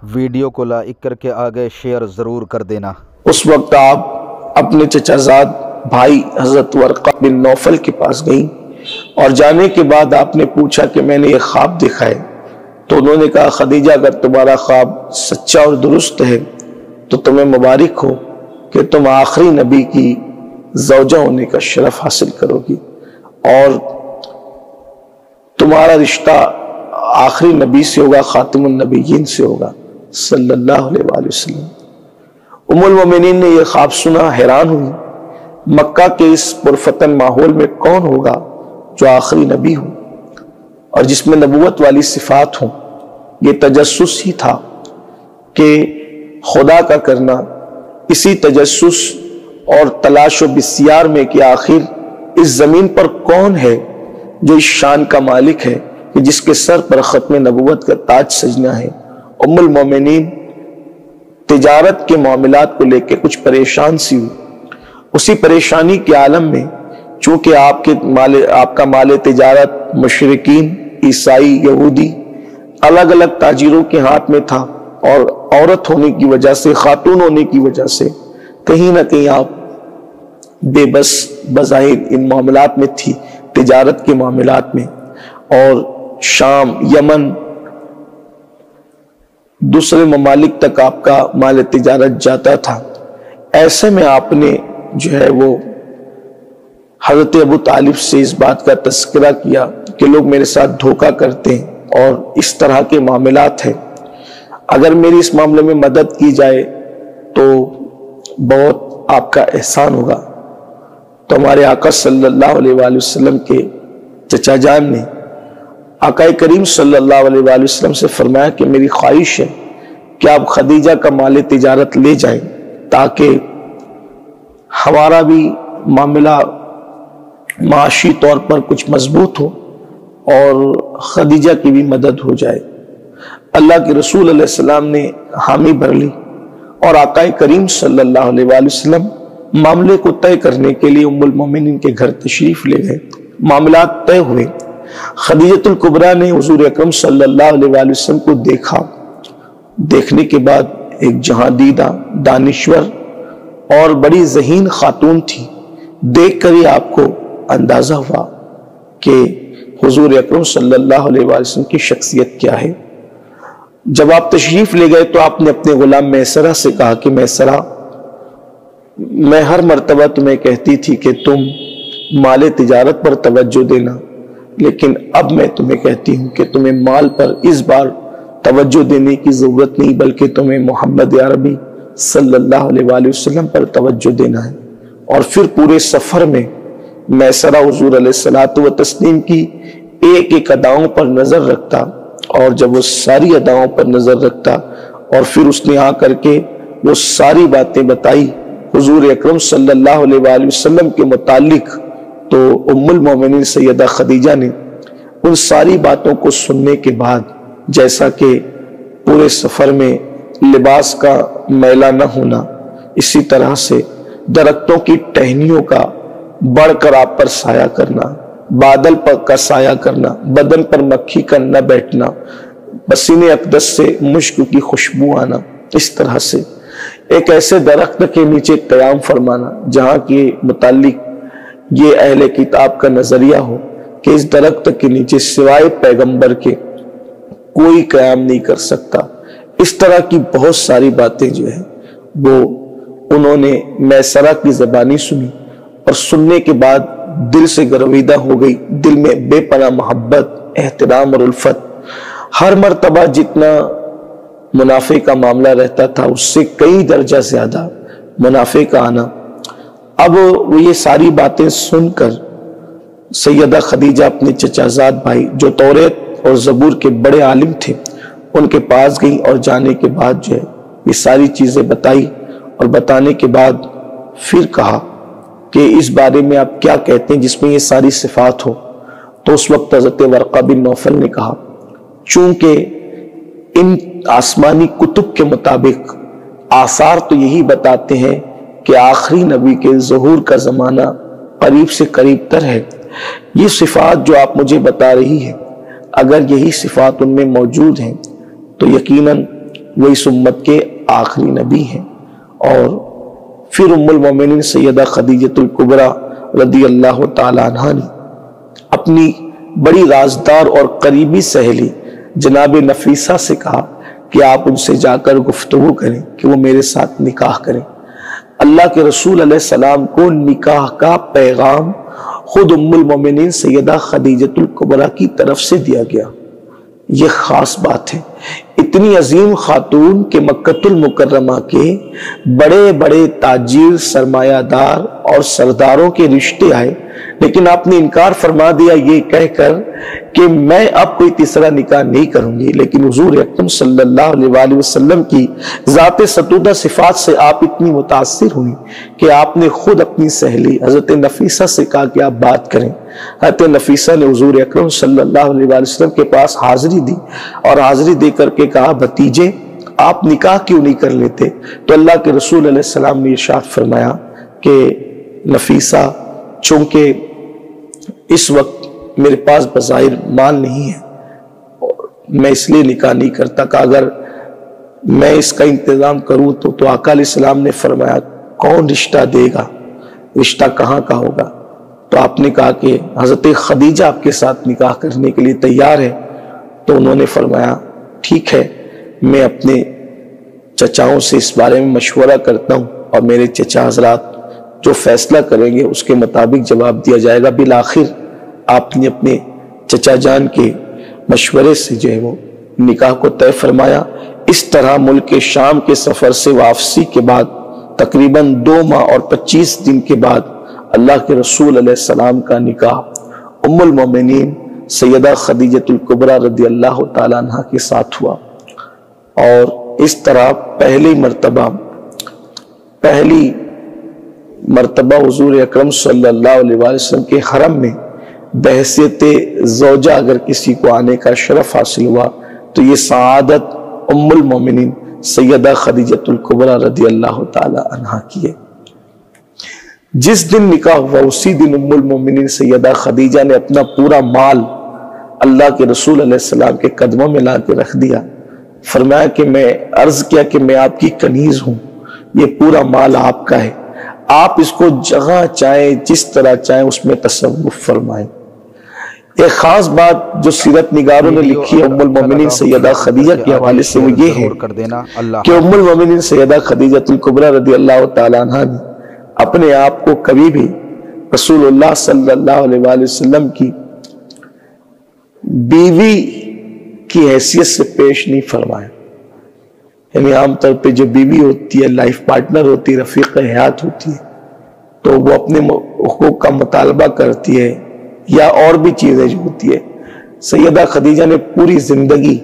Video کو like کر کے آگے شیئر ضرور کر دینا۔ اس وقت آپ اپنے چچا زاد بھائی حضرت ورقہ بن نوفل کے پاس گئیں اور جانے کے بعد آپ نے پوچھا کہ میں نے یہ خواب دیکھا ہے، تو انہوں نے کہا خدیجہ اگر تمہارا خواب سچا اور درست ہے تو تمہیں مبارک ہو کہ تم آخری نبی کی زوجہ ہونے کا شرف حاصل کرو گی اور تمہارا رشتہ آخری نبی سے ہوگا، خاتم النبیین سے ہوگا صلی اللہ علیہ وآلہ وسلم۔ ام المومنین نے یہ خواب سنا، حیران ہوئی، مکہ کے اس پرفتن ماحول میں کون ہوگا جو آخری نبی ہو اور جس میں نبوت والی صفات ہوں۔ یہ تجسس ہی تھا کہ خدا کا کرنا، اسی تجسس اور تلاش و بسیار میں کہ آخر اس زمین پر کون ہے جو اس شان کا مالک ہے کہ جس کے سر پر ختم نبوت کا تاج سجنا ہے۔ ام المومنین تجارت کے معاملات کو لے کے کچھ پریشان سی ہوئی۔ اسی پریشانی کے عالم میں چونکہ آپ کا مال تجارت مشرکین، عیسائی، یہودی الگ الگ تاجروں کے ہاتھ میں تھا اور عورت ہونے کی وجہ سے، خاتون ہونے کی وجہ سے کہیں نہ کہیں آپ بے بس بظاہر ان معاملات میں تھی، تجارت کے معاملات میں، اور شام، یمن، دوسرے ممالک تک آپ کا مال تجارت جاتا تھا۔ ایسے میں آپ نے جو ہے وہ حضرت ابو طالب سے اس بات کا تذکرہ کیا کہ لوگ میرے ساتھ دھوکہ کرتے ہیں اور اس طرح کے معاملات ہیں، اگر میری اس معاملے میں مدد کی جائے تو بہت آپ کا احسان ہوگا۔ تو ہمارے آقا صلی اللہ علیہ وآلہ وسلم کے چچا جان نے آقا کریم صلی اللہ علیہ وآلہ وسلم سے فرمایا کہ میری خواہش ہے کہ آپ خدیجہ کا مال تجارت لے جائیں تاکہ ہمارا بھی معاملہ معاشی طور پر کچھ مضبوط ہو اور خدیجہ کی بھی مدد ہو جائے۔ اللہ کے رسول علیہ السلام نے حامی بھر لی اور آقا کریم صلی اللہ علیہ وآلہ وسلم معاملے کو طے کرنے کے لیے ام المومنین کے گھر تشریف لے گئے۔ معاملات طے ہوئے۔ خدیجۃ الکبریٰ نے حضور اکرم صلی اللہ علیہ وآلہ وسلم کو دیکھا۔ دیکھنے کے بعد ایک جہاں دیدہ، دانشور اور بڑی ذہین خاتون تھی۔ دیکھ کر ہی آپ کو اندازہ ہوا کہ حضور اکرم صلی اللہ علیہ وآلہ وسلم کی شخصیت کیا ہے۔ جب آپ تشریف لے گئے تو آپ نے اپنے غلام میسرہ سے کہا کہ میسرہ، میں ہر مرتبہ تمہیں کہتی تھی کہ تم مال تجارت پر توجہ دینا، لیکن اب میں تمہیں کہتی ہوں کہ تمہیں مال پر اس بار توجہ دینے کی ضرورت نہیں، بلکہ تمہیں محمد عربی صلی اللہ علیہ وآلہ وسلم پر توجہ دینا ہے۔ اور پھر پورے سفر میں میسرہ حضور علیہ الصلوۃ والتسلیم کی ایک ایک اداؤں پر نظر رکھتا، اور جب وہ ساری اداؤں پر نظر رکھتا اور پھر اس نے آ کر کے وہ ساری باتیں بتائی حضور اکرم صلی اللہ علیہ وآلہ وسلم کے متعلق، تو ام المومنین سیدہ خدیجہ نے ان ساری باتوں کو سننے کے بعد، جیسا کہ پورے سفر میں لباس کا میلہ نہ ہونا، اسی طرح سے درختوں کی ٹہنیوں کا بڑھ کر آپ پر سایہ کرنا، بادل پر کا سایہ کرنا، بدن پر مکھی کا نہ بیٹھنا، پسینے اقدس سے مشک کی خوشبو آنا، اس طرح سے ایک ایسے درخت کے نیچے قیام فرمانا جہاں کے متعلق یہ اہل کتاب کا نظریہ ہو کہ اس درخت کے نیچے سوائے پیغمبر کے کوئی قیام نہیں کر سکتا۔ اس طرح کی بہت ساری باتیں جو ہیں وہ انہوں نے میسرہ کی زبانی سنی اور سننے کے بعد دل سے گرویدہ ہو گئی، دل میں بے پناہ محبت، احترام اور الفت۔ ہر مرتبہ جتنا منافع کا معاملہ رہتا تھا اس سے کئی درجہ زیادہ منافع کا آنا۔ اب وہ یہ ساری باتیں سن کر سیدہ خدیجہ اپنے چچا زاد بھائی جو توریت اور زبور کے بڑے عالم تھے ان کے پاس گئیں، اور جانے کے بعد جو ہے یہ ساری چیزیں بتائی، اور بتانے کے بعد پھر کہا کہ اس بارے میں آپ کیا کہتے ہیں جس میں یہ ساری صفات ہو۔ تو اس وقت حضرت ورقہ بن نوفل نے کہا چونکہ ان آسمانی کتب کے مطابق آثار تو یہی بتاتے ہیں کہ آخری نبی کے ظہور کا زمانہ قریب سے قریب تر ہے، یہ صفات جو آپ مجھے بتا رہی ہیں اگر یہی صفات ان میں موجود ہیں تو یقیناً وہ اس امت کے آخری نبی ہیں۔ اور پھر ام المومنین سیدہ خدیجۃ الکبریٰ رضی اللہ تعالی عنہا نے اپنی بڑی رازدار اور قریبی سہیلی جناب نفیسہ سے کہا کہ آپ ان سے جا کر گفتگو کریں کہ وہ میرے ساتھ نکاح کریں۔ اللہ کے رسول علیہ السلام کو نکاح کا پیغام خود ام المومنین سیدہ خدیجۃ الکبریٰ کی طرف سے دیا گیا۔ یہ خاص بات ہے، اتنی عظیم خاتون کہ مکۃ المکرمہ کے بڑے بڑے تاجر، سرمایہ دار اور سرداروں کے رشتے آئے، لیکن آپ نے انکار فرما دیا یہ کہہ کر کہ میں اب کوئی تیسرا نکاح نہیں کروں گی۔ لیکن حضور اکرم صلی اللہ علیہ وآلہ وسلم کی ذات ستودہ صفات سے آپ اتنی متاثر ہوئی کہ آپ نے خود اپنی سہیلی حضرت نفیسہ سے کہا کہ آپ بات کریں۔ حضرت نفیسہ نے حضور اکرم صلی اللہ علیہ وآلہ وسلم کے پاس حاضری دی اور حاضری دے کر کے کہا بھتیجے آپ نکاح کیوں نہیں کر لیتے؟ تو اللہ کے رسول علیہ السلام نے ارشاد فرمایا کہ نفیسہ چونکہ اس وقت میرے پاس بظاہر مال نہیں ہے، میں اس لیے نکاح نہیں کرتا کہ اگر میں اس کا انتظام کروں تو آقا علیہ السلام نے فرمایا کون رشتہ دے گا، رشتہ کہاں کا ہوگا؟ تو آپ نے کہا کہ حضرت خدیجہ آپ کے ساتھ نکاح کرنے کے لیے تیار ہے۔ تو انہوں نے فرمایا ٹھیک ہے، میں اپنے چچاؤں سے اس بارے میں مشورہ کرتا ہوں اور میرے چچا حضرات جو فیصلہ کریں گے اس کے مطابق جواب دیا جائے گا۔ بالآخر آپ نے اپنے چچا جان کے مشورے سے جو ہے وہ نکاح کو طے فرمایا۔ اس طرح ملک شام کے سفر سے واپسی کے بعد تقریباً 2 ماہ اور 25 دن کے بعد اللہ کے رسول علیہ السلام کا نکاح ام المومنین سیدہ خدیجۃ الکبریٰ رضی اللہ تعالیٰ عنہ کے ساتھ ہوا۔ اور اس طرح پہلی مرتبہ حضور اکرم صلی اللہ علیہ وآلہ وسلم کے حرم میں بحیثیت زوجہ اگر کسی کو آنے کا شرف حاصل ہوا تو یہ سعادت ام المومنین سیدہ خدیجۃ الکبریٰ رضی اللہ تعالی عنہا کی ہے۔ جس دن نکاح ہوا اسی دن ام المومنین سیدہ خدیجہ نے اپنا پورا مال اللہ کے رسول علیہ السلام کے قدموں میں لا کے رکھ دیا۔ فرمایا کہ میں عرض کیا کہ میں آپ کی کنیز ہوں، یہ پورا مال آپ کا ہے، آپ اس کو جہاں چاہیں جس طرح چاہیں اس میں تصرف فرمائیں۔ ایک خاص بات جو سیرت نگاروں نے لکھی ہے ام المومنین سیدہ خدیجہ کے حوالے سے وہ یہ ہے کہ ام المومنین سیدہ خدیجۃ الکبریٰ رضی اللہ تعالی عنہا نے اپنے آپ کو کبھی بھی رسول اللہ صلی اللہ علیہ وآلہ وسلم کی بیوی کی حیثیت سے پیش نہیں فرمایا۔ یعنی عام طور پہ جو بیوی ہوتی ہے، لائف پارٹنر ہوتی ہے، رفیق حیات ہوتی ہے، تو وہ اپنے حقوق کا مطالبہ کرتی ہے یا اور بھی چیزیں جو ہوتی ہے۔ سیدہ خدیجہ نے پوری زندگی،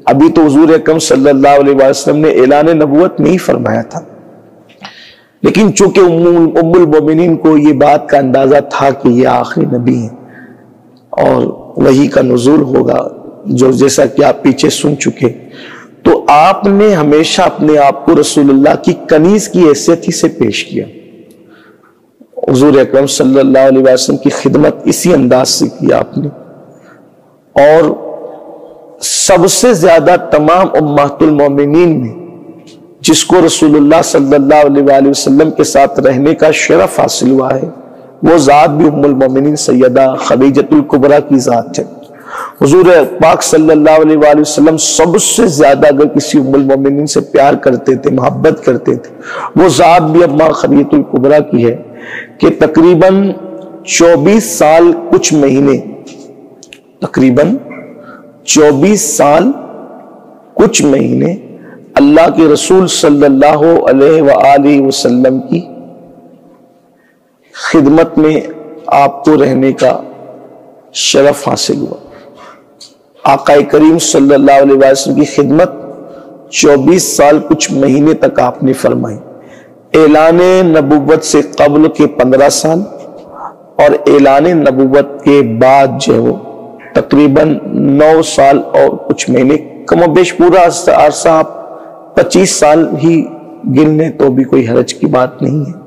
ابھی تو حضور اکرم صلی اللہ علیہ وسلم نے اعلان نبوت نہیں فرمایا تھا، لیکن چونکہ ام المومنین کو یہ بات کا اندازہ تھا کہ یہ آخری نبی ہیں اور وحی کا نزول ہوگا، جو جیسا کہ آپ پیچھے سن چکے، تو آپ نے ہمیشہ اپنے آپ کو رسول اللہ کی کنیز کی حیثیت ہی سے پیش کیا۔ حضور اکرم صلی اللہ علیہ وسلم کی خدمت اسی انداز سے کی آپ نے، اور سب سے زیادہ تمام امہات المومنین میں جس کو رسول اللہ صلی اللہ علیہ وآلہ وسلم کے ساتھ رہنے کا شرف حاصل ہوا ہے وہ ذات بھی ام المومنین سیدہ خدیجۃ الکبریٰ کی ذات ہے۔ حضور پاک صلی اللہ علیہ وآلہ وسلم سب سے زیادہ اگر کسی ام المومنین سے پیار کرتے تھے، محبت کرتے تھے، وہ ذات بھی اماں خدیجۃ الکبریٰ کی ہے کہ تقریباً 24 سال کچھ مہینے، تقریباً 24 سال کچھ مہینے اللہ کے رسول صلی اللہ علیہ وآلہ وسلم کی خدمت میں آپ کو رہنے کا شرف حاصل ہوا۔ آقا کریم صلی اللہ علیہ وسلم کی خدمت 24 سال کچھ مہینے تک آپ نے فرمائی۔ اعلان نبوت سے قبل کے 15 سال اور اعلان نبوت کے بعد جو ہے وہ تقریباً 9 سال اور کچھ مہینے، کم و بیش پورا عرصہ آپ 25 سال ہی گن لیں تو بھی کوئی حرج کی بات نہیں ہے۔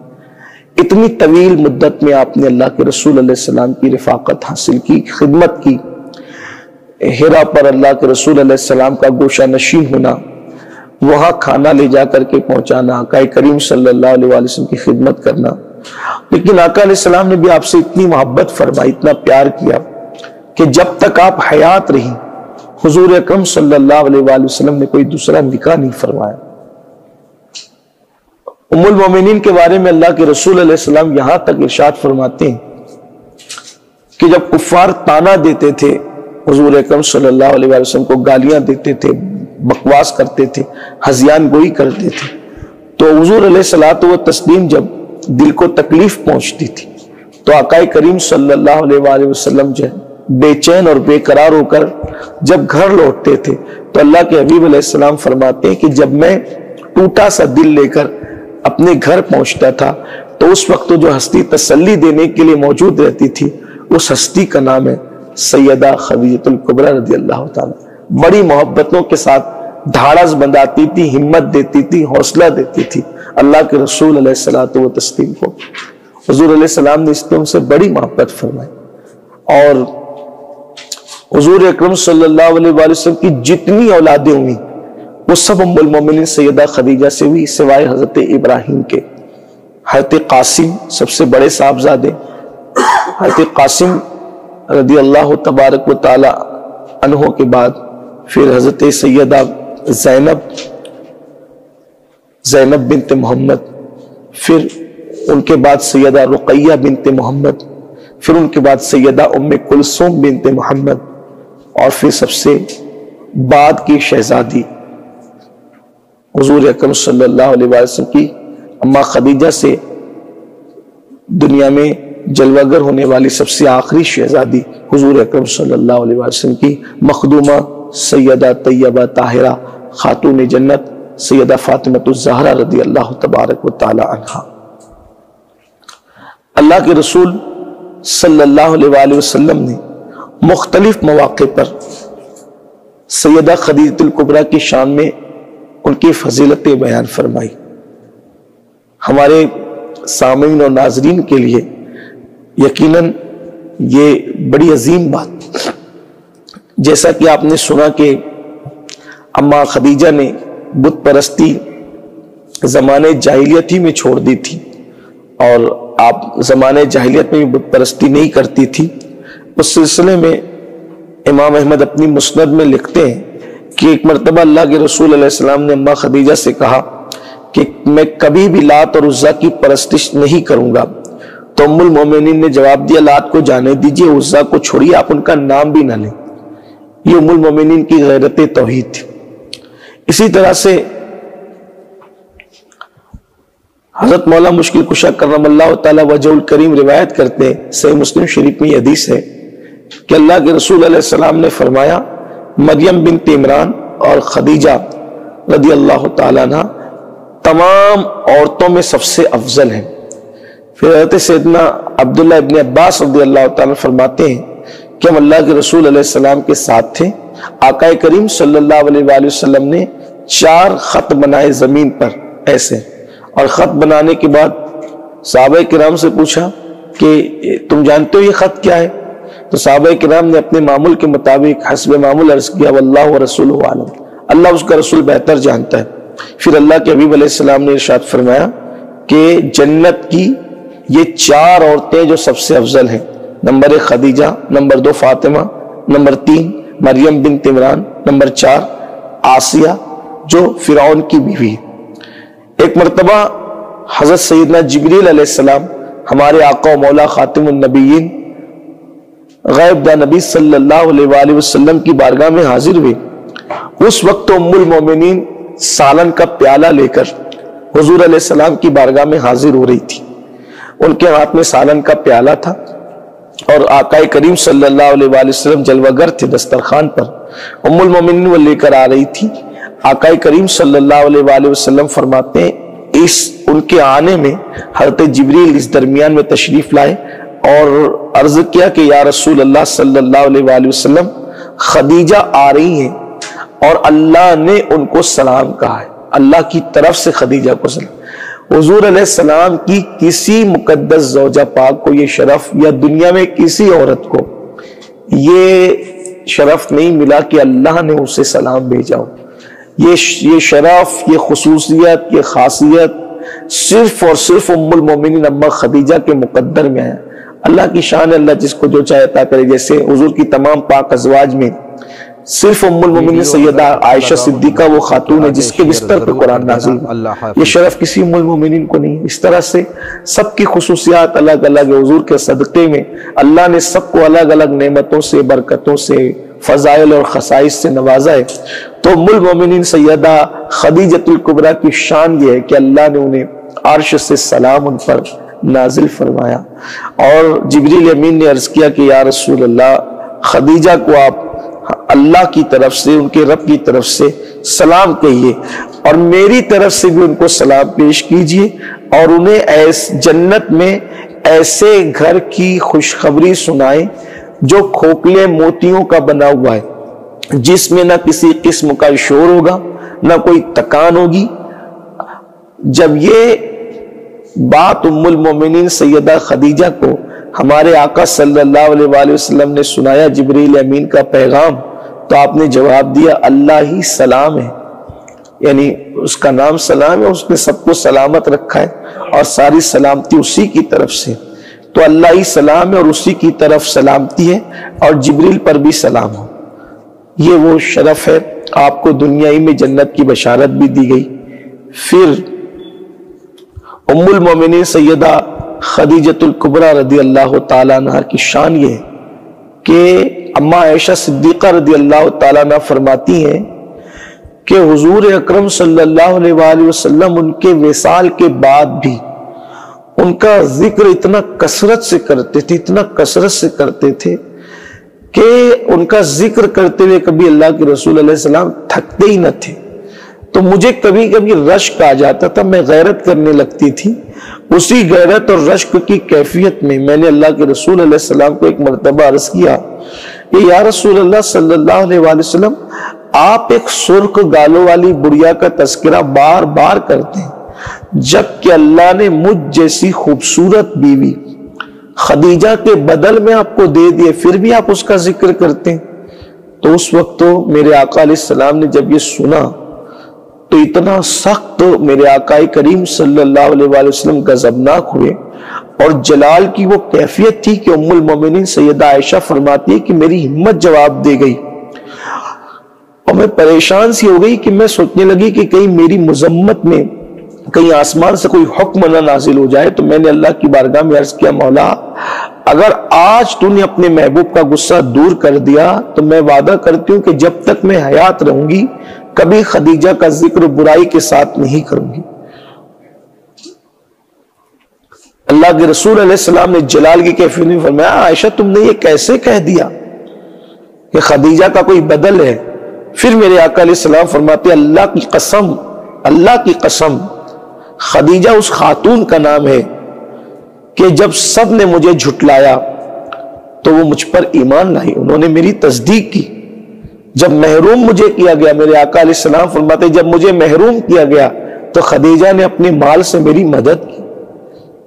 اتنی طویل مدت میں آپ نے اللہ کے رسول علیہ السلام کی رفاقت حاصل کی، خدمت کی۔ ہیرا پر اللہ کے رسول علیہ السلام کا گوشہ نشین ہونا، وہاں کھانا لے جا کر کے پہنچانا، آقا کریم صلی اللہ علیہ وآلہ وسلم کی خدمت کرنا. لیکن آقا علیہ السلام نے بھی آپ سے اتنی محبت فرمائی، اتنا پیار کیا کہ جب تک آپ حیات رہی حضور اکرم صلی اللہ علیہ وآلہ وسلم نے کوئی دوسرا نکاح نہیں فرمایا. ام المومنین کے بارے میں اللہ کے رسول علیہ السلام یہاں تک ارشاد فرماتے ہیں کہ جب کفار تانا دیتے تھے حضور اکرم صلی اللہ علیہ وسلم کو، گالیاں دیتے تھے، بکواس کرتے تھے، ہذیان گوئی کرتے تھے، تو حضور علیہ الصلوۃ والتسلیم جب دل کو تکلیف پہنچتی تھی تو آقا کریم صلی اللہ علیہ وآلہ وسلم جو بے چین اور بے قرار ہو کر جب گھر لوٹتے تھے تو اللہ کے حبیب علیہ السلام فرماتے ہیں کہ جب میں ٹوٹا سا دل لے کر اپنے گھر پہنچتا تھا تو اس وقت جو ہستی تسلی دینے کے لیے موجود رہتی تھی اس ہستی کا نام ہے سیدہ خدیجہ الکبریٰ رضی اللہ تعالیٰ. بڑی محبتوں کے ساتھ دھاڑس بندھاتی تھی، ہمت دیتی تھی، حوصلہ دیتی تھی اللہ کے رسول علیہ الصلوۃ والتسلیم کو. حضور علیہ السلام نے اس نے ان سے بڑی محبت فرمائی. اور حضور اکرم صلی اللہ علیہ وآلہ وسلم کی جتنی اولادیں ہوئی وہ سب ام المومنین سیدہ خدیجہ سے ہوئی، سوائے حضرت ابراہیم کے. حضرت قاسم سب سے بڑے صاحبزادے، حضرت قاسم رضی اللہ تبارک و تعالی عنہ کے بعد پھر حضرت سیدہ زینب بنت محمد، پھر ان کے بعد سیدہ رقیہ بنت محمد، پھر ان کے بعد سیدہ ام کلثوم بنت محمد، اور پھر سب سے بعد کی شہزادی حضور اکرم صلی اللہ علیہ وسلم کی اما خدیجہ سے دنیا میں جلوہ گر ہونے والی سب سے آخری شہزادی حضور اکرم صلی اللہ علیہ وسلم کی مخدومہ سیدہ طیبہ طاہرہ خاتون جنت سیدہ فاطمۃ الزہرا رضی اللہ تبارک و تعالی عنہا. اللہ کے رسول صلی اللہ علیہ وآلہ وسلم نے مختلف مواقع پر سیدہ خدیجہ الکبریٰ کی شان میں ان کی فضیلتیں بیان فرمائی. ہمارے سامعین اور ناظرین کے لیے یقیناً یہ بڑی عظیم بات، جیسا کہ آپ نے سنا کہ اما خدیجہ نے بت پرستی زمانے جاہلیت ہی میں چھوڑ دی تھی، اور آپ زمانے جاہلیت میں بھی بت پرستی نہیں کرتی تھی. اس سلسلے میں امام احمد اپنی مسند میں لکھتے ہیں کہ ایک مرتبہ اللہ کے رسول علیہ السلام نے اما خدیجہ سے کہا کہ میں کبھی بھی لات اور عزیٰ کی پرستش نہیں کروں گا. تو ام المومنین نے جواب دیا لات کو جانے دیجئے، عزیٰ کو چھوڑیے، آپ ان کا نام بھی نہ لیں. یہ ام المومنین کی غیرت توحید تھی. اسی طرح سے حضرت مولا مشکل کشا کرم اللہ تعالی وجہ الکریم روایت کرتے ہیں، صحیح مسلم شریف میں یہ حدیث ہے کہ اللہ کے رسول علیہ السلام نے فرمایا مریم بنت عمران اور خدیجہ رضی اللہ تعالیٰ عنہ تمام عورتوں میں سب سے افضل ہیں. پھر حضرت سیدنا عبداللہ ابن عباس رضی اللہ تعالیٰ فرماتے ہیں کہ ہم اللہ کے رسول علیہ السلام کے ساتھ تھے، آقا کریم صلی اللہ علیہ وآلہ وسلم نے 4 خط بنائے زمین پر ایسے، اور خط بنانے کے بعد صحابہ کرام سے پوچھا کہ تم جانتے ہو یہ خط کیا ہے؟ تو صحابہ کرام نے اپنے معمول کے مطابق حسب معمول عرض کیا واللہ ورسولہ عالم، اللہ اس کا رسول بہتر جانتا ہے. پھر اللہ کے حبیب علیہ السلام نے ارشاد فرمایا کہ جنت کی یہ 4 عورتیں جو سب سے افضل ہیں، number 1 Khadija, number 2 Fatima, number 3 مریم بنت عمران، نمبر 4 آسیہ جو فرعون کی بیوی ہے. ایک مرتبہ حضرت سیدنا جبریل علیہ السلام ہمارے آقا و مولا خاتم النبیین غیب دا نبی صلی اللہ علیہ وآلہ وسلم کی بارگاہ میں حاضر ہوئے. اس وقت ام المومنین سالن کا پیالہ لے کر حضور علیہ السلام کی بارگاہ میں حاضر ہو رہی تھی. ان کے ہاتھ میں سالن کا پیالہ تھا اور آقا کریم صلی اللہ علیہ وآلہ وسلم جلوہ گر تھے دسترخوان پر. ام المومنین وہ لے کر آ رہی تھی. آقا کریم صلی اللہ علیہ وآلہ وسلم فرماتے ہیں ان کے آنے میں حضرت جبریل اس درمیان میں تشریف لائے اور عرض کیا کہ یا رسول اللہ صلی اللہ علیہ وآلہ وسلم خدیجہ آ رہی ہیں اور اللہ نے ان کو سلام کہا ہے، اللہ کی طرف سے خدیجہ کو سلام. حضور علیہ السلام کی کسی مقدس زوجہ پاک کو یہ شرف، یا دنیا میں کسی عورت کو یہ شرف نہیں ملا کہ اللہ نے اسے سلام بھیجا ہو. یہ شرف، یہ خصوصیت، یہ خاصیت صرف اور صرف ام المومنین اماں خدیجہ کے مقدر میں ہے۔ اللہ کی شان ہے، اللہ جس کو جو چاہے عطا کرے۔ جیسے حضور کی تمام پاک ازواج میں صرف ام المومنین سیدہ عائشہ صدیقہ وہ خاتون ہے جس کے بستر پہ قرآن نازل ہوا، یہ شرف کسی ام المومنین کو نہیں۔ اس طرح سے سب کی خصوصیات الگ الگ، حضور کے صدقے میں اللہ نے سب کو الگ الگ نعمتوں سے، برکتوں سے، فضائل اور خصائص سے نوازا ہے۔ تو ام المومنین سیدہ خدیجۃ الکبریٰ کی شان یہ ہے کہ اللہ نے انہیں عرش سے سلام ان پر نازل فرمایا، اور جبریل امین نے عرض کیا کہ یا رسول اللہ، خدیجہ کو آپ اللہ کی طرف سے، ان کے رب کی طرف سے سلام کہیے، اور میری طرف سے بھی ان کو سلام پیش کیجیے، اور انہیں جنت میں ایسے گھر کی خوشخبری سنائیں جو کھوکھلے موتیوں کا بنا ہوا ہے، جس میں نہ کسی قسم کا شور ہوگا، نہ کوئی تکان ہوگی۔ جب یہ بات ام المومنین سیدہ خدیجہ کو ہمارے آقا صلی اللہ علیہ وآلہ وسلم نے سنایا، جبریل امین کا پیغام، تو آپ نے جواب دیا اللہ ہی سلام ہے، یعنی اس کا نام سلام ہے، اس نے سب کو سلامت رکھا ہے اور ساری سلامتی اسی کی طرف سے، تو اللہ ہی سلام ہے اور اسی کی طرف سلامتی ہے، اور جبریل پر بھی سلام ہو۔ یہ وہ شرف ہے، آپ کو دنیائی میں جنت کی بشارت بھی دی گئی۔ پھر ام المومنین سیدہ خدیجۃ الکبریٰ رضی اللہ تعالیٰ عنہ کی شان یہ ہے کہ اماں عائشہ صدیقہ رضی اللہ تعالیٰ عنہ فرماتی ہیں کہ حضور اکرم صلی اللہ علیہ وآلہ وسلم ان کے وصال کے بعد بھی ان کا ذکر اتنا کثرت سے کرتے تھے، اتنا کثرت سے کرتے تھے کہ ان کا ذکر کرتے ہوئے کبھی اللہ کے رسول علیہ السلام تھکتے ہی نہ تھے۔ تو مجھے کبھی کبھی رشک آ جاتا تھا، میں غیرت کرنے لگتی تھی۔ اسی غیرت اور رشک کی کیفیت میں میں نے اللہ کے رسول علیہ السلام کو ایک مرتبہ عرض کیا کہ یا رسول اللہ صلی اللہ علیہ وآلہ وسلم، آپ ایک سرخ گالوں والی بڑھیا کا تذکرہ بار بار کرتے ہیں، جبکہ اللہ نے مجھ جیسی خوبصورت بیوی خدیجہ کے بدل میں آپ کو دے دیے، پھر بھی آپ اس کا ذکر کرتے ہیں۔ تو اس وقت تو میرے آقا علیہ السلام نے جب یہ سنا تو اتنا سخت میرے آقا کریم صلی اللہ علیہ وآلہ وسلم غضبناک ہوئے، اور جلال کی وہ کیفیت تھی کہ ام المومنین سیدہ عائشہ فرماتی ہے کہ میری ہمت جواب دے گئی، اور میں پریشان سی ہو گئی کہ میں سوچنے لگی کہ کہیں میری مذمت میں کہیں آسمان سے کوئی حکم نہ نازل ہو جائے۔ تو میں نے اللہ کی بارگاہ میں عرض کیا مولا، اگر آج تو نے اپنے محبوب کا غصہ دور کر دیا تو میں وعدہ کرتی ہوں کہ جب تک میں حیات رہوں گی کبھی خدیجہ کا ذکر برائی کے ساتھ نہیں کروں گی۔ اللہ کے رسول علیہ السلام نے جلال کی کیفیت میں فرمایا عائشہ تم نے یہ کیسے کہہ دیا کہ خدیجہ کا کوئی بدل ہے؟ پھر میرے آقا علیہ السلام فرماتے اللہ کی قسم خدیجہ اس خاتون کا نام ہے کہ جب سب نے مجھے جھٹلایا تو وہ مجھ پر ایمان لائی، انہوں نے میری تصدیق کی۔ جب محروم مجھے کیا گیا، میرے آقا علیہ السلام فرماتے جب مجھے محروم کیا گیا تو خدیجہ نے اپنے مال سے میری مدد کی۔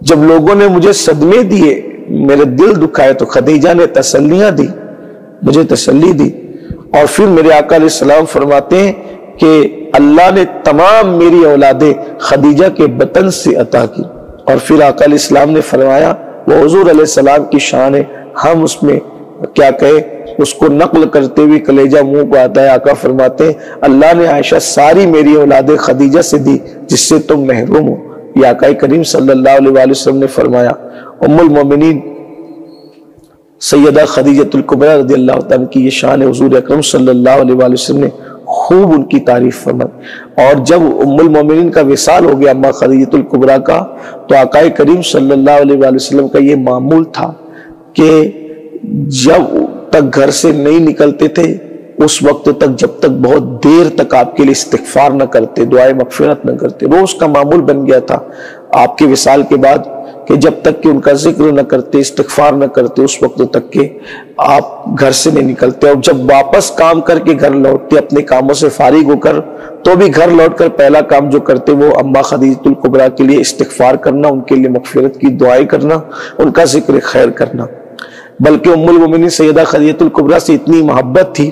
جب لوگوں نے مجھے صدمے دیے، میرے دل دکھائے، تو خدیجہ نے تسلیاں دی، مجھے تسلی دی۔ اور پھر میرے آقا علیہ السلام فرماتے ہیں کہ اللہ نے تمام میری اولادیں خدیجہ کے بطن سے عطا کی۔ اور پھر آقا علیہ السلام نے فرمایا وہ حضور علیہ السلام کی شان ہے، ہم اس میں کیا کہے، اس کو نقل کرتے ہوئے کلیجہ منہ کو آتا ہے۔ آقا فرماتے ہیں اللہ نے عائشہ ساری میری اولادیں خدیجہ سے دی جس سے تم محروم ہو۔ یہ آقا کریم صلی اللہ علیہ وآلہ وسلم نے فرمایا۔ ام المومنین سیدہ خدیجۃ الکبریٰ رضی اللہ تعالیٰ کی یہ شان ہے، حضور اکرم صلی اللہ علیہ وآلہ وسلم نے خوب ان کی تعریف فرمائی۔ اور جب ام المومنین کا وصال ہو گیا اماں خدیجۃ الکبریٰ کا، تو آقا کریم صلی اللہ علیہ وآلہ وسلم کا یہ معمول تھا کہ جب تک گھر سے نہیں نکلتے تھے اس وقت تک، جب تک بہت دیر تک آپ کے لیے استغفار نہ کرتے، دعائے مغفرت نہ کرتے۔ روز کا معمول بن گیا تھا آپ کے وصال کے بعد کہ جب تک کہ ان کا ذکر نہ کرتے، استغفار نہ کرتے، اس وقت تک کہ آپ گھر سے نہیں نکلتے۔ اور جب واپس کام کر کے گھر لوٹتے، اپنے کاموں سے فارغ ہو کر، تو بھی گھر لوٹ کر پہلا کام جو کرتے وہ اماں خدیجۃ الکبریٰ کے لیے استغفار کرنا، ان کے لیے مغفرت کی دعائیں کرنا، ان کا ذکر خیر کرنا۔ بلکہ ام المومنین سیدہ خدیجۃ الکبریٰ سے اتنی محبت تھی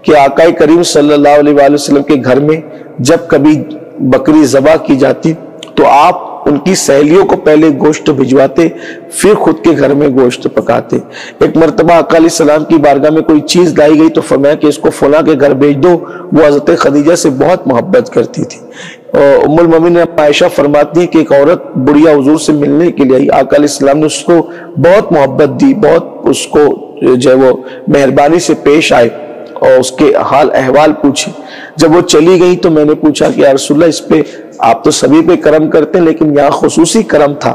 کہ آقا کریم صلی اللہ علیہ وآلہ وسلم کے گھر میں جب کبھی بکری ذبح کی جاتی تو آپ ان کی سہیلیوں کو پہلے گوشت بھجواتے، پھر خود کے گھر میں گوشت پکاتے۔ ایک مرتبہ آقا علیہ السلام کی بارگاہ میں کوئی چیز لائی گئی تو فرمایا کہ اس کو فلاں کے گھر بھیج دو، وہ حضرت خدیجہ سے بہت محبت کرتی تھی۔ ام المومنین عائشہ فرماتی ہیں کہ ایک عورت بڑھیا حضور سے ملنے کے لیے آئی، آقا علیہ السلام نے اس کو بہت محبت دی، بہت اس کو جو ہے وہ مہربانی سے پیش آئے اور اس کے حال احوال پوچھے۔ جب وہ چلی گئی تو میں نے پوچھا کہ یا رسول اللہ، اس پہ آپ تو سبھی پہ کرم کرتے ہیں لیکن یہاں خصوصی کرم تھا،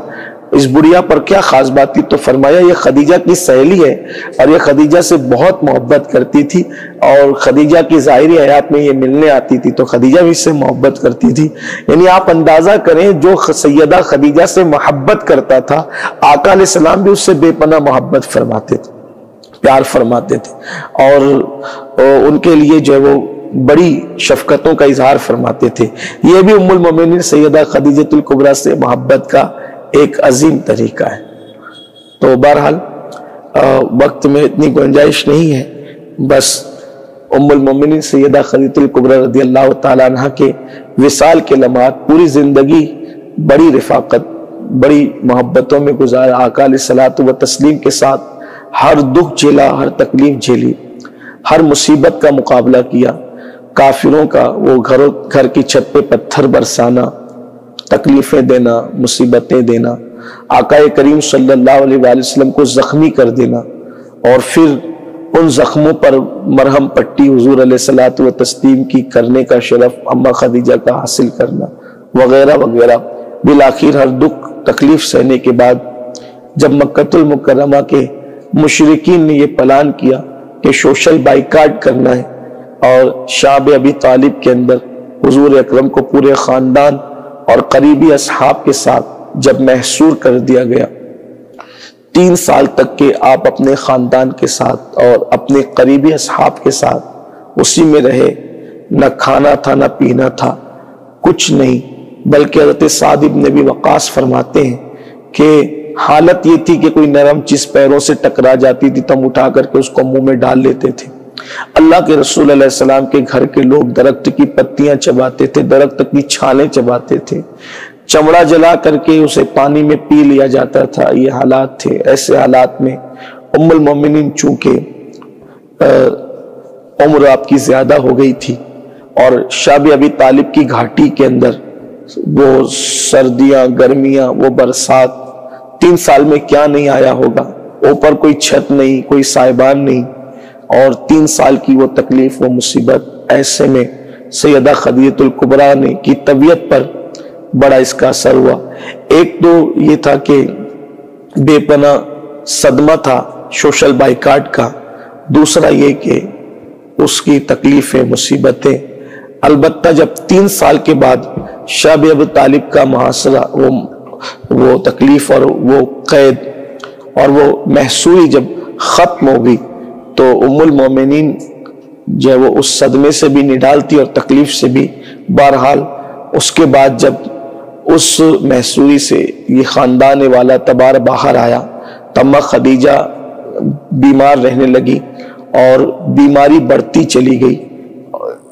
اس بڑھیا پر کیا خاص بات تھی؟ تو فرمایا یہ خدیجہ کی سہیلی ہے اور یہ خدیجہ سے بہت محبت کرتی تھی، اور خدیجہ کی ظاہری حیات میں یہ ملنے آتی تھی تو خدیجہ بھی اس سے محبت کرتی تھی۔ یعنی آپ اندازہ کریں جو سیدہ خدیجہ سے محبت کرتا تھا، آقا علیہ السلام بھی اس سے بے پناہ محبت فرماتے تھے، پیار فرماتے تھے، اور ان کے لیے جو ہے وہ بڑی شفقتوں کا اظہار فرماتے تھے۔ یہ بھی ام المومنین سیدہ خدیجہ الکبریٰ سے محبت کا ایک عظیم طریقہ ہے۔ تو بہرحال وقت میں اتنی گنجائش نہیں ہے، بس ام المومنین سیدہ خدیجہ الکبریٰ رضی اللہ تعالیٰ عنہ کے وصال کے لمحات، پوری زندگی بڑی رفاقت، بڑی محبتوں میں گزارا، آقا علیہ الصلوۃ والتسلیم کے ساتھ ہر دکھ جھیلا، ہر تکلیف جھیلی، ہر مصیبت کا مقابلہ کیا، کافروں کا وہ گھر کی چھت پہ پتھر برسانا، تکلیفیں دینا، مصیبتیں دینا، آقا کریم صلی اللہ علیہ وآلہ وسلم کو زخمی کر دینا، اور پھر ان زخموں پر مرہم پٹی حضور علیہ الصلوۃ والتسلیم کی کرنے کا شرف اماں خدیجہ کا حاصل کرنا، وغیرہ وغیرہ۔ بالآخر ہر دکھ تکلیف سہنے کے بعد جب مکہ المکرمہ کے مشرکین نے یہ پلان کیا کہ سوشل بائیکاٹ کرنا ہے، اور شعب ابی طالب کے اندر حضور اکرم کو پورے خاندان اور قریبی اصحاب کے ساتھ جب محصور کر دیا گیا، 3 سال تک کہ آپ اپنے خاندان کے ساتھ اور اپنے قریبی اصحاب کے ساتھ اسی میں رہے، نہ کھانا تھا نہ پینا تھا، کچھ نہیں، بلکہ حضرت سعد بن ابی وقاص فرماتے ہیں کہ حالت یہ تھی کہ کوئی نرم چیز پیروں سے ٹکرا جاتی تھی تو ہم اٹھا کر کے اس کو منہ میں ڈال لیتے تھے۔ اللہ کے رسول علیہ السلام کے گھر کے لوگ درخت کی پتیاں چباتے تھے، درخت کی چھالیں چباتے تھے، چمڑا جلا کر کے اسے پانی میں پی لیا جاتا تھا۔ یہ حالات تھے۔ ایسے حالات میں ام المومنین چونکہ عمر آپ کی زیادہ ہو گئی تھی، اور شعب ابی طالب کی گھاٹی کے اندر وہ سردیاں، گرمیاں، وہ برسات، 3 سال میں کیا نہیں آیا ہوگا، اوپر کوئی چھت نہیں، کوئی سائبان نہیں، اور 3 سال کی وہ تکلیف، وہ مصیبت۔ ایسے میں سیدہ خدیجہ الکبریٰ نے کی طبیعت پر بڑا اس کا اثر ہوا۔ ایک تو یہ تھا کہ بے پناہ صدمہ تھا سوشل بائیکاٹ کا، دوسرا یہ کہ اس کی تکلیفیں، مصیبتیں۔ البتہ جب 3 سال کے بعد شعب ابی طالب کا محاصرہ، وہ تکلیف اور وہ قید اور وہ محصوری جب ختم ہو گئی تو ام المومنین جو ہے وہ اس صدمے سے بھی نڈال تھی اور تکلیف سے بھی۔ بہرحال اس کے بعد جب اس محصوری سے یہ خاندان والا تبار باہر آیا تو اماں خدیجہ بیمار رہنے لگی اور بیماری بڑھتی چلی گئی۔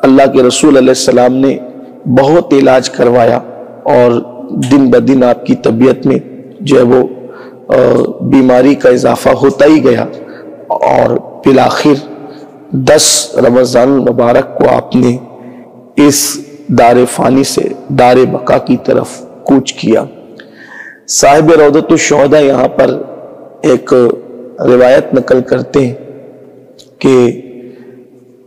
اللہ کے رسول علیہ السلام نے بہت علاج کروایا اور دن بدن آپ کی طبیعت میں جو ہے وہ بیماری کا اضافہ ہوتا ہی گیا، اور بالآخر 10 رمضان المبارک کو آپ نے اس دار فانی سے دار بقا کی طرف کوچ کیا۔ صاحب روضۃ الشہداء یہاں پر ایک روایت نقل کرتے ہیں کہ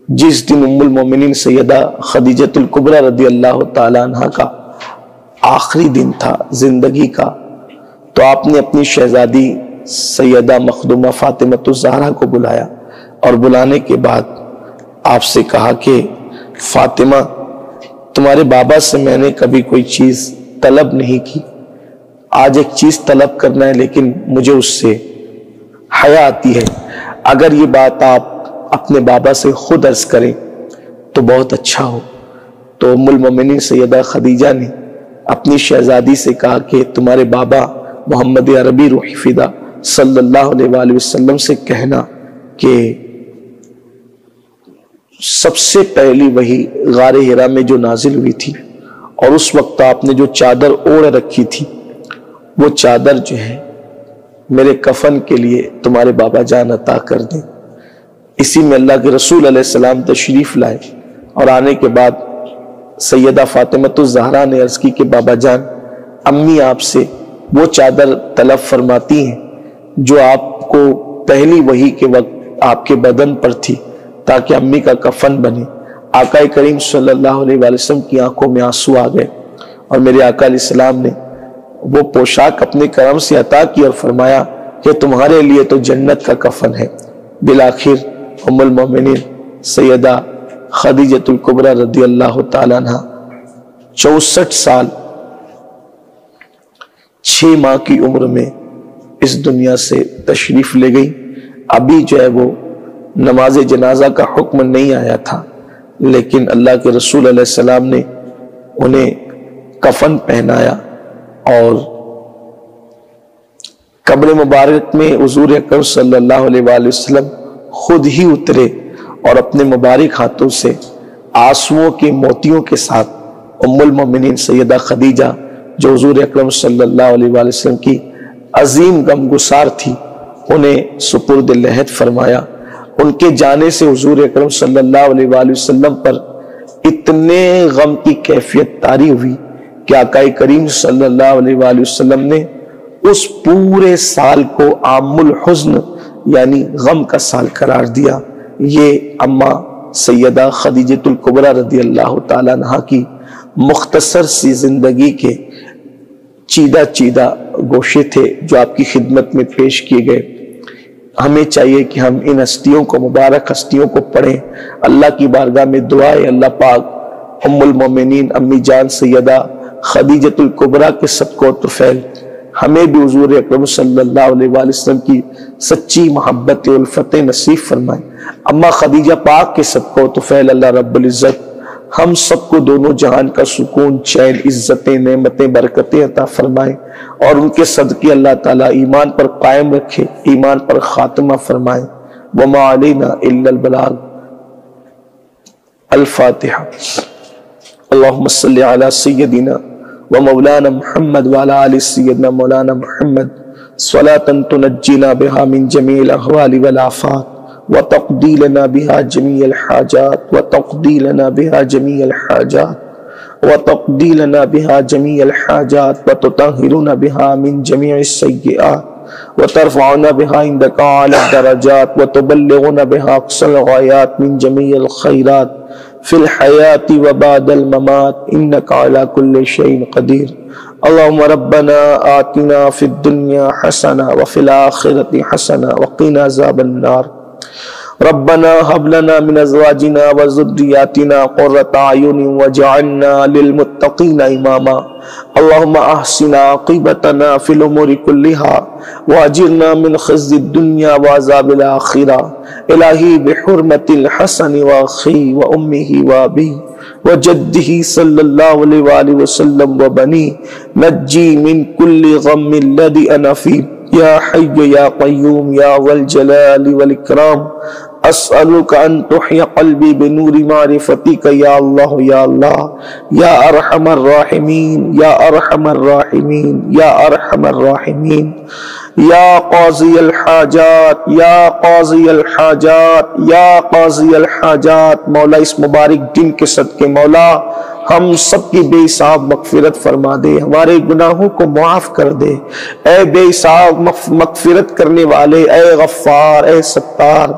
جس دن ام المومنین سیدہ خدیجہ الکبریٰ رضی اللہ تعالیٰ عنہ کا آخری دن تھا زندگی کا، تو آپ نے اپنی شہزادی سیدہ مخدومہ فاطمۃ الزہرا کو بلایا، اور بلانے کے بعد آپ سے کہا کہ فاطمہ، تمہارے بابا سے میں نے کبھی کوئی چیز طلب نہیں کی، آج ایک چیز طلب کرنا ہے لیکن مجھے اس سے حیا آتی ہے، اگر یہ بات آپ اپنے بابا سے خود عرض کریں تو بہت اچھا ہو۔ تو ام المومنین سیدہ خدیجہ نے اپنی شہزادی سے کہا کہ تمہارے بابا محمد عربی روح فدا صلی اللہ علیہ وآلہ وسلم سے کہنا کہ سب سے پہلی وحی غار ہرا میں جو نازل ہوئی تھی، اور اس وقت آپ نے جو چادر اوڑھ رکھی تھی، وہ چادر جو ہے میرے کفن کے لیے تمہارے بابا جان عطا کر دیں۔ اسی میں اللہ کے رسول علیہ السلام تشریف لائے، اور آنے کے بعد سیدہ فاطمہ الزہرا نے عرض کی کہ بابا جان، امی آپ سے وہ چادر طلب فرماتی ہیں جو آپ کو پہلی وحی کے وقت آپ کے بدن پر تھی، تاکہ امی کا کفن بنے۔ آقا کریم صلی اللہ علیہ وآلہ وسلم کی آنکھوں میں آنسو آ گئے، اور میرے آقا علیہ السلام نے وہ پوشاک اپنے کرم سے عطا کی اور فرمایا کہ تمہارے لیے تو جنت کا کفن ہے۔ بالآخر ام المومنین سیدہ خدیجۃ الکبریٰ رضی اللہ تعالیٰ عنہ 64 سال 6 ماہ کی عمر میں اس دنیا سے تشریف لے گئی۔ ابھی جو ہے وہ نماز جنازہ کا حکم نہیں آیا تھا، لیکن اللہ کے رسول علیہ السلام نے انہیں کفن پہنایا، اور قبر مبارک میں حضور اکرم صلی اللہ علیہ وآلہ وسلم خود ہی اترے، اور اپنے مبارک ہاتھوں سے آنسوؤں کے موتیوں کے ساتھ ام المومنین سیدہ خدیجہ، جو حضور اکرم صلی اللہ علیہ وآلہ وسلم کی عظیم غمگسار تھی، انہیں سپرد لحد فرمایا۔ ان کے جانے سے حضور اکرم صلی اللہ علیہ وآلہ وسلم پر اتنے غم کی کیفیت طاری ہوئی کہ آقا کریم صلی اللہ علیہ وآلہ وسلم نے اس پورے سال کو عام الحزن یعنی غم کا سال قرار دیا۔ یہ اماں سیدہ خدیجۃ الکبریٰ رضی اللہ تعالیٰ عنہ کی مختصر سی زندگی کے چیدہ گوشے تھے جو آپ کی خدمت میں پیش کیے گئے۔ ہمیں چاہیے کہ ہم ان ہستیوں کو، مبارک ہستیوں کو پڑھیں، اللہ کی بارگاہ میں دعائیں اللہ پاک ام المومنین امی جان سیدہ خدیجۃ الکبریٰ کے صدقہ و طفیل ہمیں بھی حضور اکرم صلی اللہ علیہ وآلہ وسلم کی سچی محبت الفت نصیب فرمائیں۔ اما خدیجہ پاک کے صدقہ و طفیل اللہ رب العزت ہم سب کو دونوں جہان کا سکون، چین، عزتیں، نعمتیں، برکتیں عطا فرمائیں، اور ان کے صدقے اللہ تعالیٰ ایمان پر قائم رکھے، ایمان پر خاتمہ فرمائیں۔ وما علینا الا البلاغ۔ الفاتحہ۔ اللہم صلی علی سیدنا ومولانا محمد وعلی آل سیدنا مولانا محمد صلاة تنجینا بها من جمیع الاحوال والآفات وتقضی لنا بها جميع الحاجات وتقضی لنا بها جميع الحاجات وتقضی لنا بها جميع الحاجات وتطهرنا بها من جميع السیئات وترفعنا بها عندك اعلی الدرجات وتبلغنا بها اقصى الغایات من جميع الخیرات فی الحیات وبعد الممات انك على كل شيء قدیر۔ اللهم ربنا آتنا في الدنيا حسنة وفي الآخرة حسنة وقنا عذاب النار۔ ربنا هب لنا من ازواجنا وذرياتنا قرة اعين واجعلنا للمتقين اماما۔ اللهم احسن عاقبتنا في الامور كلها واجرنا من خزي الدنيا وعذاب الاخرة۔ الہی بحرمة الحسن واخی وامه وابيه وجده صلی اللہ علیہ وآلہ وسلم وبنی نجی من كل غم الذي انا فيه یا حی یا قیوم یا ذا الجلال والاکرام۔ اسألک ان تحیی قلبی بنور معرفتک یا اللہ یا اللہ یا ارحم الراحمین یا ارحم الراحمین یا ارحم الراحمین یا قاضی الحاجات یا قاضی الحاجات یا قاضی الحاجات۔ مولا اس مبارک دن کے صدقے مولا ہم سب کی بے حساب مغفرت فرما دے، ہمارے گناہوں کو معاف کر دے۔ اے بے حساب مغفرت کرنے والے، اے غفار، اے ستار،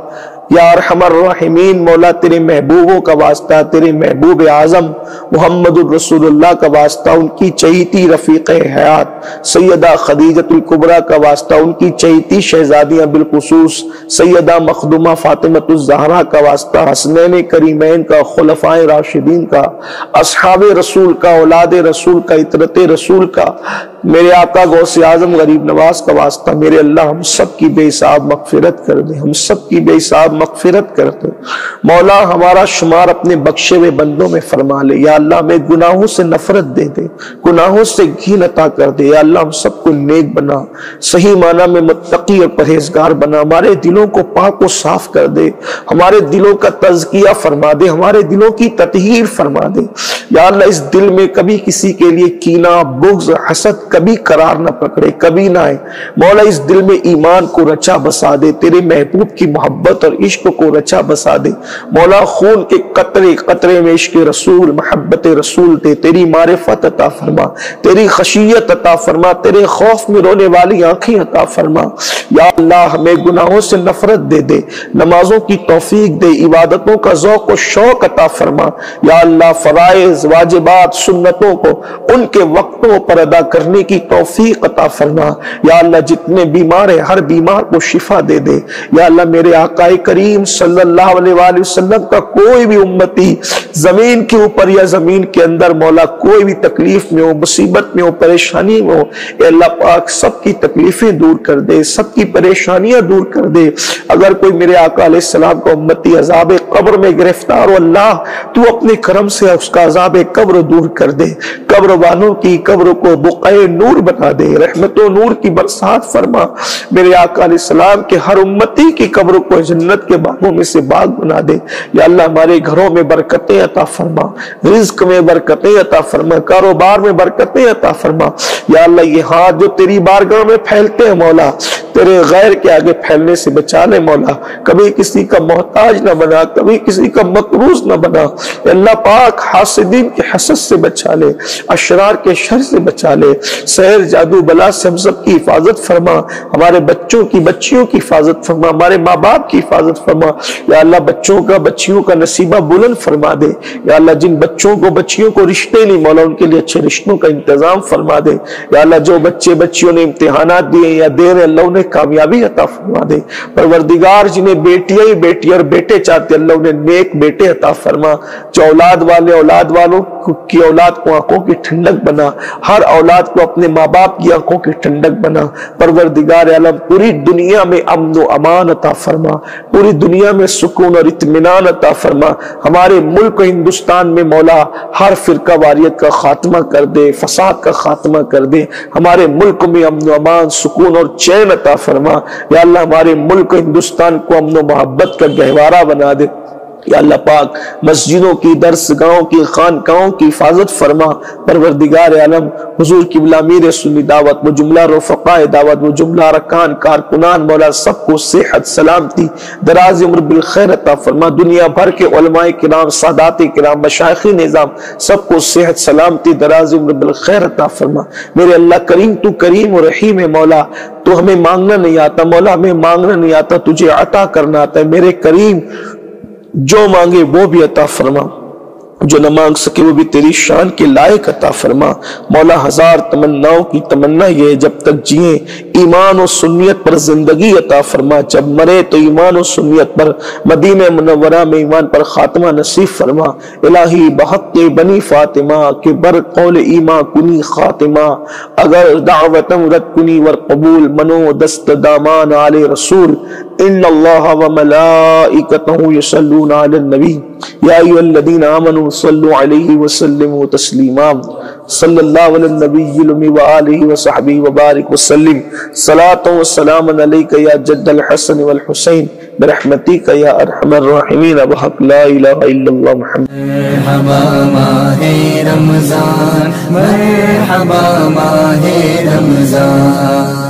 یا ارحم الراحمین مولا تیرے محبوبوں کا واسطہ، تیرے محبوب اعظم محمد الرسول اللہ کا واسطہ، ان کی چہیتی رفیق حیات سیدہ خدیجۃ الکبریٰ کا واسطہ، ان کی چہیتی شہزادیاں بالخصوص سیدہ مخدومہ فاطمہ الزہرا کا واسطہ، حسنین کریمین کا، خلفائے راشدین کا، اصحاب رسول کا، اولاد رسول کا، اطرت رسول کا، میرے آقا غوث اعظم غریب نواز کا واسطہ، میرے اللہ ہم سب کی بے حساب مغفرت کر دے، ہم سب کی بے حساب مغفرت کر دے مولا، ہمارا شمار اپنے بخشے ہوئے بندوں میں فرما لے یا اللہ، ہمیں گناہوں سے نفرت دے دے، گناہوں سے گھین عطا کر دے یا اللہ، ہم سب کو نیک بنا، صحیح معنی میں متقی اور پرہیزگار بنا، ہمارے دلوں کو پاک و صاف کر دے، ہمارے دلوں کا تزکیہ فرما دے، ہمارے دلوں کی تطہیر فرما دے یا اللہ، اس دل میں کبھی کسی کے لیے کینہ، بغض، حسد کبھی قرار نہ پکڑے، کبھی نہ آئے مولا، اس دل میں ایمان کو رچا بسا دے، تیرے محبوب کی محبت اور عشق کو رچا بسا دے مولا، خون کے قطرے قطرے میں عشق رسول، محبت رسول دے، تیری معرفت عطا فرما، تیری خشیت عطا فرما، تیرے خوف میں رونے والی آنکھیں عطا فرما یا اللہ، ہمیں گناہوں سے نفرت دے دے، نمازوں کی توفیق دے، عبادتوں کا ذوق و شوق عطا فرما یا اللہ، فرائض، واجبات، سنتوں کو ان کے وقتوں پر ادا کرنے کی توفیق عطا فرما یا اللہ، جتنے بیمار ہیں ہر بیمار کو شفا دے دے یا اللہ، میرے آقا کریم صلی اللہ علیہ وآلہ وسلم کا کوئی بھی امتی زمین کے اوپر یا زمین کے اندر مولا کوئی بھی تکلیف میں ہو، مصیبت میں ہو، پریشانی میں ہو، اے اللہ پاک سب کی تکلیفیں دور کر دے، سب کی پریشانیاں دور کر دے۔ اگر کوئی میرے آقا علیہ السلام کا امتی عذاب قبر میں گرفتار ہو، اللہ تو اپنے کرم سے اس کا عذاب قبر دور کر دے، قبر والوں کی قبر کو بقعہ نور بنا دے، رحمت و نور کی برسات فرما، میرے آقا علیہ السلام کے ہر امتی کی قبر کو جنت کے باغوں میں سے باغ بنا دے یا اللہ، ہمارے گھروں میں برکتیں عطا فرما، رزق میں برکتیں عطا فرما، کاروبار میں برکتیں عطا فرما یا اللہ، یہ ہاتھ جو تیری بارگاہ میں پھیلتے ہیں مولا، تیرے غیر کے آگے پھیلنے سے بچا لے مولا، کبھی کسی کا محتاج نہ بنا، کبھی کسی کا مقروض نہ بنا یا اللہ پاک، حاسدین کے حسد سے بچا لے، اشرار کے شر سے بچا لے، سحر جادو بلا سے ہم سب کی حفاظت فرما، ہمارے بچوں کی بچیوں کی حفاظت فرما، ہمارے ماں باپ کی حفاظت فرما یا اللہ، بچوں کا بچیوں کا نصیبہ بلند فرما دے یا اللہ، جن بچوں کو بچیوں کو رشتے نہیں مولا، ان کے لیے اچھے رشتوں کا انتظام فرما دے یا اللہ، جو بچے بچیوں نے امتحانات دیے یا دے رہے اللہ انہیں کامیابی عطا فرما دے، پروردگار جنہیں بیٹیاں ہی بیٹی اور بیٹے چاہتے اللہ انہیں نیک بیٹے عطا فرما، جو اولاد والے اولاد والوں کی اولاد کو آنکھوں کی ٹھنڈک بنا، ہر اولاد کو اپنے ماں باپ کی آنکھوں کی ٹھنڈک بنا، پروردگار عالم پوری دنیا میں امن و امان عطا فرما، پوری دنیا میں سکون اور اطمینان عطا فرما، ہمارے ملک ہندوستان میں مولا ہر فرقہ واریت کا خاتمہ کر دے، فساد کا خاتمہ کر دے، ہمارے ملک میں امن و امان، سکون اور چین عطا فرما یا اللہ، ہمارے ملک ہندوستان کو امن و محبت کا گہوارہ بنا دے یا اللہ پاک، مسجدوں کی، درسگاہوں کی، خانقاہوں کی حفاظت فرما، پروردگار عالم حضور قبلہ امیر سنی دعوت، وہ جملہ رفقاء دعوت، وہ جملہ ارکان کارکنان مولا سب کو صحت سلامتی دراز عمر بالخیر عطا فرما، دنیا بھر کے علماء کرام، سادات کرام، مشائخ نظام سب کو صحت سلامتی دراز عمر بالخیر عطا فرما، میرے اللہ کریم تو کریم و رحیم ہے مولا، تو ہمیں مانگنا نہیں آتا مولا، ہمیں مانگنا نہیں آتا، تجھے عطا کرنا آتا ہے، میرے کریم جو مانگے وہ بھی عطا فرما، جو نہ مانگ سکے وہ بھی تیری شان کے لائق عطا فرما مولا، ہزار تمناؤں کی تمنا یہ ہے جب تک جئیں ایمان و سنیت پر زندگی عطا فرما، جب مرے تو ایمان و سنیت پر مدینہ منورہ میں ایمان پر خاتمہ نصیب فرما، الہی بحق بنی فاطمہ کے بر قول ایمان کنی خاتمہ، اگر دعوتم رد کنی ور قبول منو دست دامان آل رسول، ان اللہ و ملائکتہ یصلون علی النبی یا ایھا الذین آمنوا صلوا علیہ وسلموا تسلیما، صلی اللہ علی النبی الامی وآلہ وصحبہ وبارک وسلم، صلاۃ و سلام علیک یا جد الحسن والحسین برحمتک یا ارحم الراحمین بحق لا الہ الا اللہ محمد۔ مرحبا ماہ رمضان، مرحبا ماہ رمضان۔